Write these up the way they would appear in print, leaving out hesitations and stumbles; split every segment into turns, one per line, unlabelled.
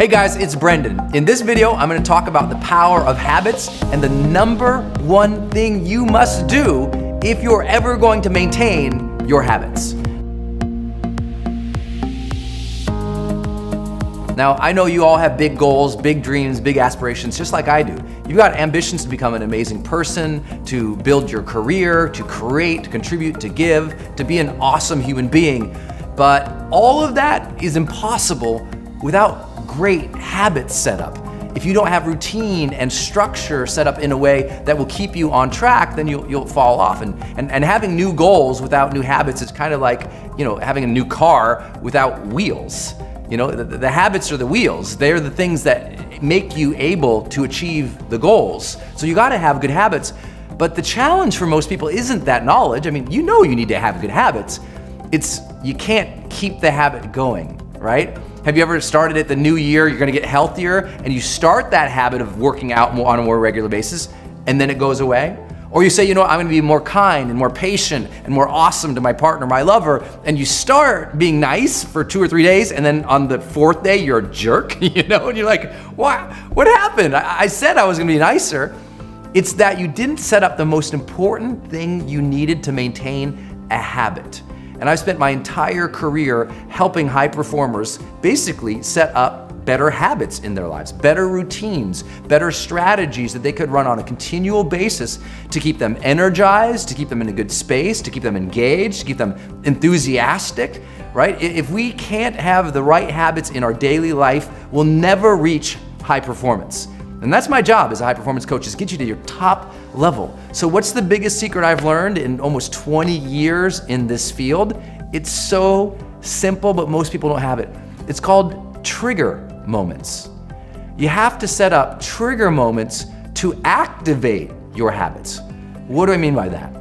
Hey guys, it's Brendon. In this video, I'm gonna talk about the power of habits and the number one thing you must do if you're ever going to maintain your habits. Now, I know you all have big goals, big dreams, big aspirations, just like I do. You've got ambitions to become an amazing person, to build your career, to create, to contribute, to give, to be an awesome human being. But all of that is impossible without great habits set up. If you don't have routine and structure set up in a way that will keep you on track, then you'll fall off. And having new goals without new habits is kind of like, having a new car without wheels. The habits are the wheels. They're the things that make you able to achieve the goals. So you gotta have good habits. But the challenge for most people isn't that knowledge. I mean, you need to have good habits. It's you can't keep the habit going, right? Have you ever started at the new year, you're gonna get healthier, and you start that habit of working out on a more regular basis, and then it goes away? Or you say, I'm gonna be more kind and more patient and more awesome to my partner, my lover, and you start being nice for 2 or 3 days, and then on the 4th day, you're a jerk, and you're like, what happened? I said I was gonna be nicer. It's that you didn't set up the most important thing you needed to maintain a habit. And I've spent my entire career helping high performers basically set up better habits in their lives, better routines, better strategies that they could run on a continual basis to keep them energized, to keep them in a good space, to keep them engaged, to keep them enthusiastic, right? If we can't have the right habits in our daily life, we'll never reach high performance. And that's my job as a high performance coach, is get you to your top level. So what's the biggest secret I've learned in almost 20 years in this field? It's so simple, but most people don't have it. It's called trigger moments. You have to set up trigger moments to activate your habits. What do I mean by that?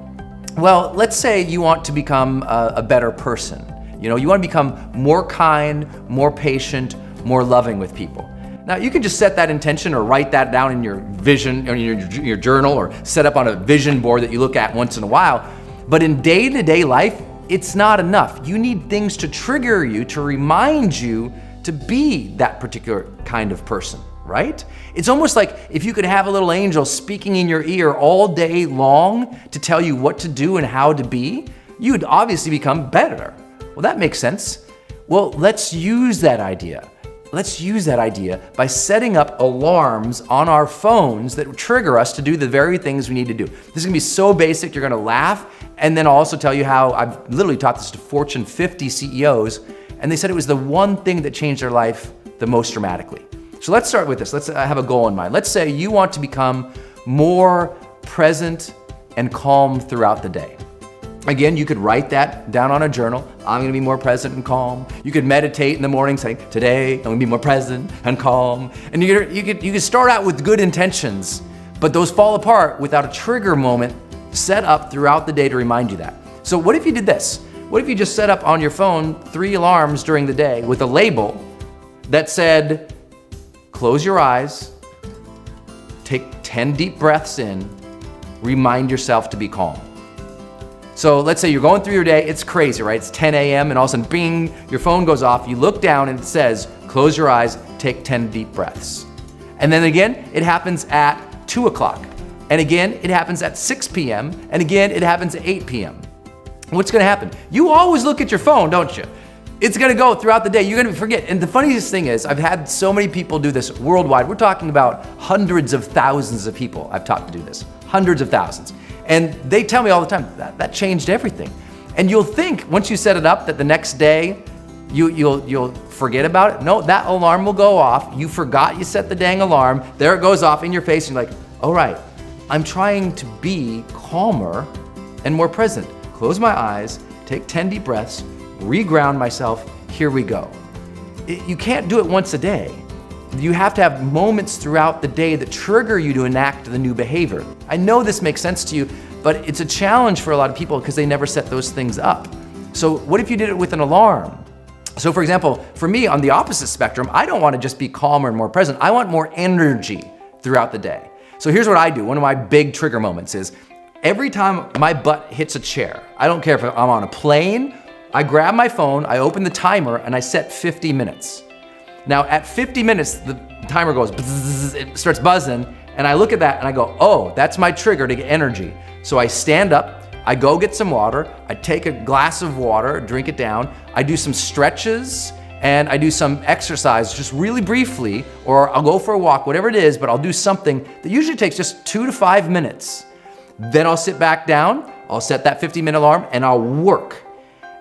Well, let's say you want to become a better person. You want to become more kind, more patient, more loving with people. Now, you can just set that intention or write that down in your vision, or your journal, or set up on a vision board that you look at once in a while. But in day-to-day life, it's not enough. You need things to trigger you, to remind you to be that particular kind of person, right? It's almost like if you could have a little angel speaking in your ear all day long to tell you what to do and how to be, you'd obviously become better. Well, that makes sense. Well, let's use that idea. Let's use that idea by setting up alarms on our phones that trigger us to do the very things we need to do. This is gonna be so basic, you're gonna laugh, and then I'll also tell you how I've literally taught this to Fortune 50 CEOs, and they said it was the one thing that changed their life the most dramatically. So let's start with this. Let's have a goal in mind. Let's say you want to become more present and calm throughout the day. Again, you could write that down on a journal. I'm gonna be more present and calm. You could meditate in the morning saying, today I'm gonna be more present and calm. And you could start out with good intentions, but those fall apart without a trigger moment set up throughout the day to remind you that. So what if you did this? What if you just set up on your phone 3 alarms during the day with a label that said, close your eyes, take 10 deep breaths in, remind yourself to be calm. So let's say you're going through your day, it's crazy, right? It's 10 a.m. and all of a sudden, bing, your phone goes off. You look down and it says, close your eyes, take 10 deep breaths. And then again, it happens at 2 o'clock. And again, it happens at 6 p.m. And again, it happens at 8 p.m. What's gonna happen? You always look at your phone, don't you? It's gonna go throughout the day. You're gonna forget. And the funniest thing is, I've had so many people do this worldwide. We're talking about hundreds of thousands of people I've taught to do this. Hundreds of thousands. And they tell me all the time, that changed everything. And you'll think, once you set it up, that the next day, you'll forget about it. No, that alarm will go off. You forgot you set the dang alarm. There it goes off in your face, and you're like, all right, I'm trying to be calmer and more present. Close my eyes, take 10 deep breaths, reground myself, here we go. You can't do it once a day. You have to have moments throughout the day that trigger you to enact the new behavior. I know this makes sense to you, but it's a challenge for a lot of people because they never set those things up. So what if you did it with an alarm? So for example, for me on the opposite spectrum, I don't want to just be calmer and more present. I want more energy throughout the day. So here's what I do. One of my big trigger moments is every time my butt hits a chair, I don't care if I'm on a plane, I grab my phone, I open the timer, and I set 50 minutes. Now at 50 minutes, the timer goes, bzzz, it starts buzzing, and I look at that and I go, oh, that's my trigger to get energy. So I stand up, I go get some water, I take a glass of water, drink it down, I do some stretches, and I do some exercise just really briefly, or I'll go for a walk, whatever it is, but I'll do something that usually takes just 2 to 5 minutes. Then I'll sit back down, I'll set that 50-minute alarm, and I'll work.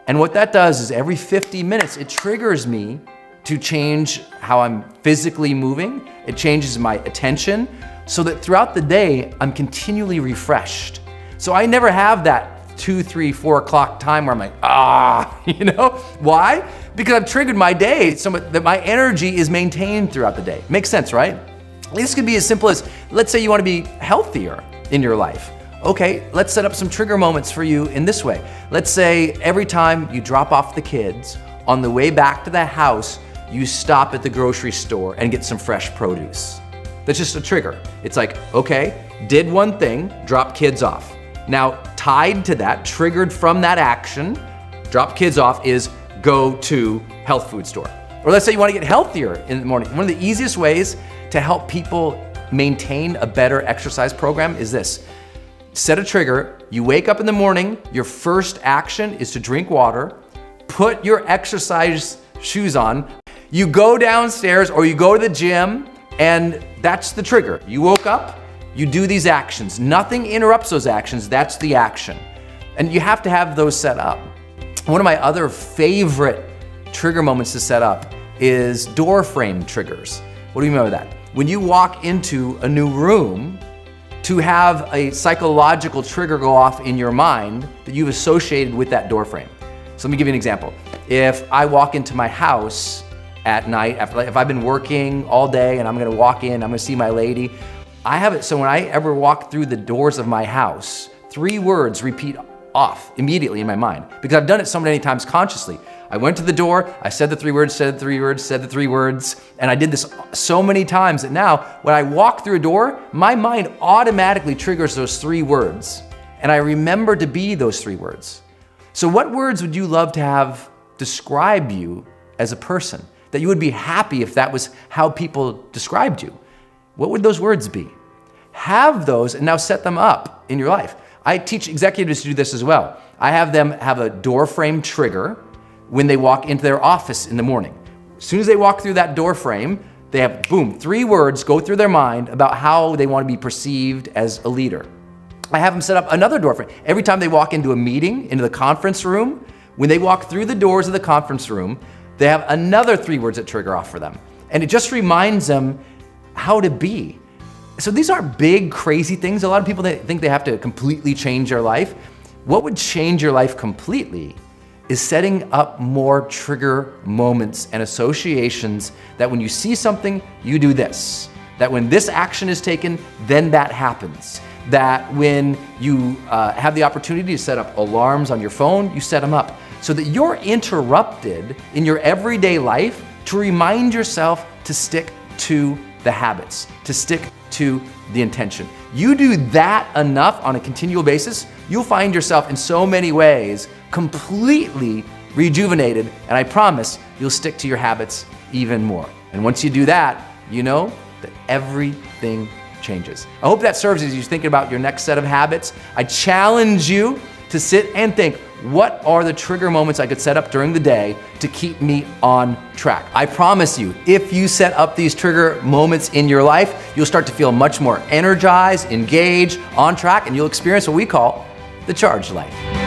And what that does is every 50 minutes, it triggers me to change how I'm physically moving. It changes my attention so that throughout the day, I'm continually refreshed. So I never have that 2, 3, 4 o'clock time where I'm like, Why? Because I've triggered my day so that my energy is maintained throughout the day. Makes sense, right? This could be as simple as, let's say you want to be healthier in your life. Okay, let's set up some trigger moments for you in this way. Let's say every time you drop off the kids, on the way back to the house, you stop at the grocery store and get some fresh produce. That's just a trigger. It's like, okay, did one thing, drop kids off. Now, tied to that, triggered from that action, drop kids off, is go to health food store. Or let's say you want to get healthier in the morning. One of the easiest ways to help people maintain a better exercise program is this. Set a trigger, you wake up in the morning, your first action is to drink water, put your exercise shoes on, you go downstairs or you go to the gym, and that's the trigger. You woke up, you do these actions. Nothing interrupts those actions, that's the action. And you have to have those set up. One of my other favorite trigger moments to set up is door frame triggers. What do you mean by that? When you walk into a new room, to have a psychological trigger go off in your mind that you've associated with that door frame. So let me give you an example. If I walk into my house at night, if I've been working all day and I'm gonna walk in, I'm gonna see my lady, I have it so when I ever walk through the doors of my house, 3 words repeat off immediately in my mind because I've done it so many times consciously. I went to the door, I said the 3 words, said the 3 words, said the 3 words, and I did this so many times that now when I walk through a door, my mind automatically triggers those 3 words, and I remember to be those 3 words. So what words would you love to have describe you as a person? That you would be happy if that was how people described you? What would those words be? Have those and now set them up in your life. I teach executives to do this as well. I have them have a door frame trigger when they walk into their office in the morning. As soon as they walk through that door frame, they have, boom, 3 words go through their mind about how they want to be perceived as a leader. I have them set up another door frame. Every time they walk into a meeting, into the conference room, when they walk through the doors of the conference room, they have another 3 words that trigger off for them. And it just reminds them how to be. So these aren't big, crazy things. A lot of people think they have to completely change their life. What would change your life completely is setting up more trigger moments and associations that when you see something, you do this. That when this action is taken, then that happens. That when you have the opportunity to set up alarms on your phone, you set them up so that you're interrupted in your everyday life to remind yourself to stick to the habits, to stick to the intention. You do that enough on a continual basis, you'll find yourself in so many ways completely rejuvenated, and I promise you'll stick to your habits even more. And once you do that, you know that everything changes. I hope that serves as you're thinking about your next set of habits. I challenge you to sit and think, what are the trigger moments I could set up during the day to keep me on track? I promise you, if you set up these trigger moments in your life, you'll start to feel much more energized, engaged, on track, and you'll experience what we call the charged life.